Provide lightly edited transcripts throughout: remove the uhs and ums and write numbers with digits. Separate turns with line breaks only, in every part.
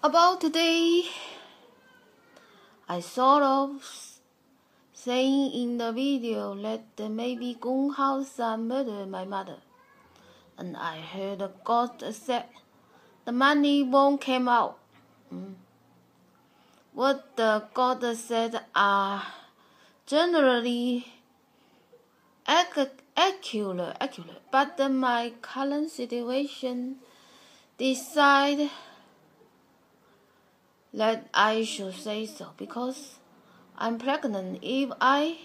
About today, I sort of saying in the video that maybe Gong Hao-san murdered my mother, and I heard the ghost said the money won't come out. What the ghost said are generally accurate, but my current situation decide that I should say so because I'm pregnant. If I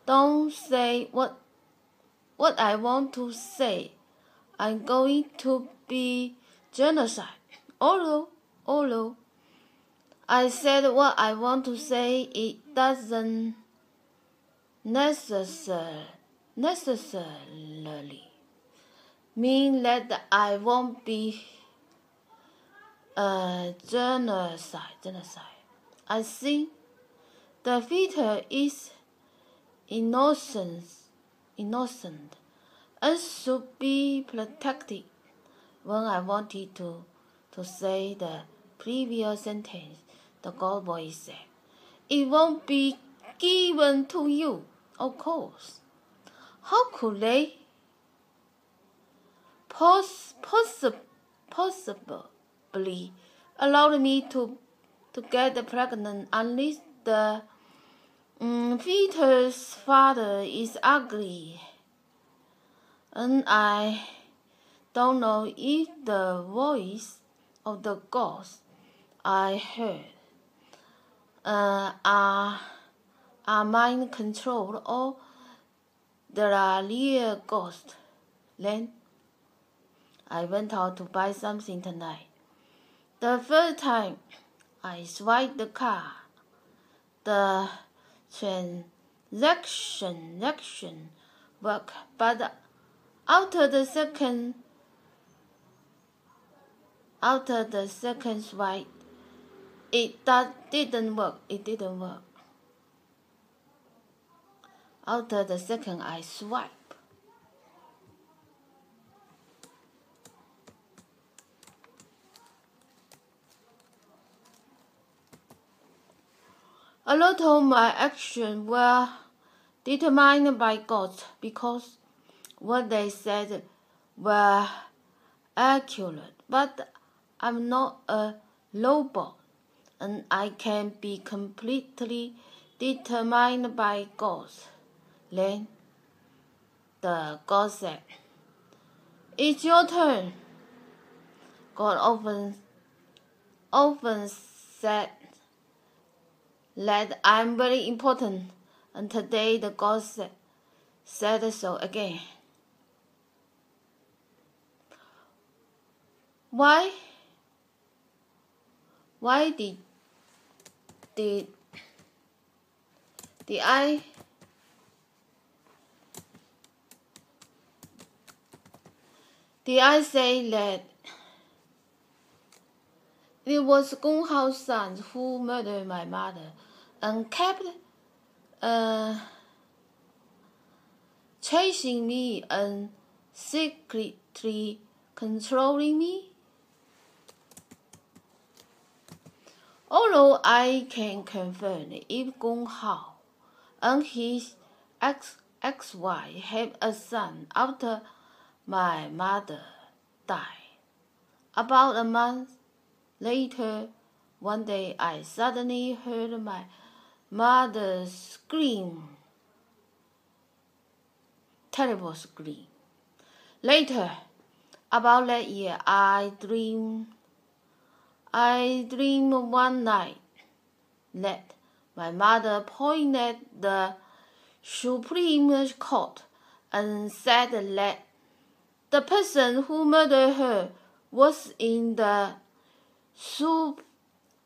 don't say what I want to say, I'm going to be genocide. Although I said what I want to say, it doesn't necessarily mean that I won't be genocide. I think the fetus is innocent and should be protected. When I wanted to say the previous sentence, the God boy said, "It won't be given to you, of course." How could they possibly allow me to get pregnant unless the fetus father is ugly? And I don't know if the voice of the ghost I heard are mind controlled or there are real ghosts. Then I went out to buy something tonight. The first time I swiped the card, the transaction worked, but after the second swipe, it didn't work. After the second I swipe, a lot of my actions were determined by God because what they said were accurate, but I'm not a robot, and I can be completely determined by God. Then the God said, "It's your turn." God often said that I'm very important, and today the God said so again. Why did I say that it was Gong Hao-san who murdered my mother and kept chasing me and secretly controlling me? Although I can confirm if Gong Hao and his ex-wife had a son after my mother died. About a month later, one day I suddenly heard my mother scream. Terrible scream. Later, about that year, I dreamed one night that my mother pointed the Supreme Court and said that the person who murdered her was in the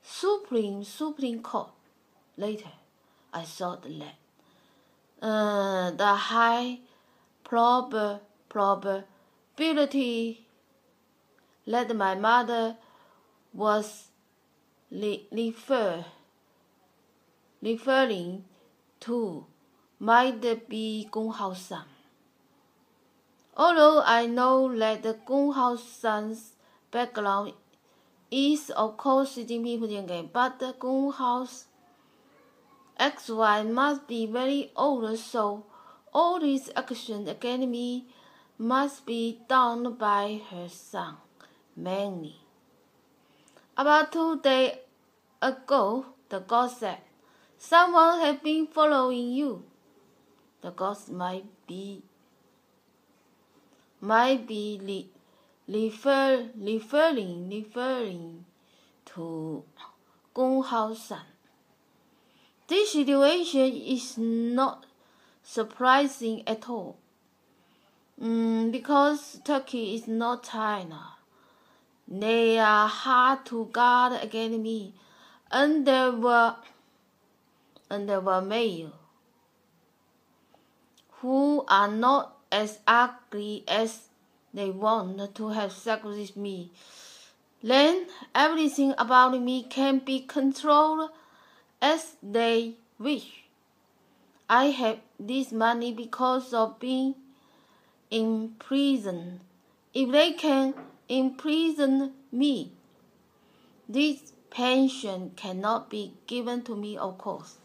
Supreme Court. Later, I thought that the high probability that my mother was referring to might be Gong Hao-san. Although I know that the Gong Hao-san's background is of course Xi Jinping Putin again, but the Gun House XY must be very old, so all this action against me must be done by her son, mainly. About 2 days ago, the god said, "Someone has been following you." The gods might be referring to Gun Hao's son. This situation is not surprising at all, because Turkey is not China. They are hard to guard against me, and there were males who are not as ugly as they want to have sex with me. Then everything about me can be controlled as they wish. I have this money because of being in prison. If they can imprison me, this pension cannot be given to me, of course.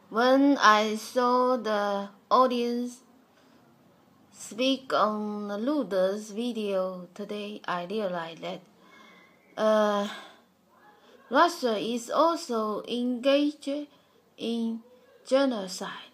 When I saw the audience speak on Luda's video today, I realized that Russia is also engaged in genocide.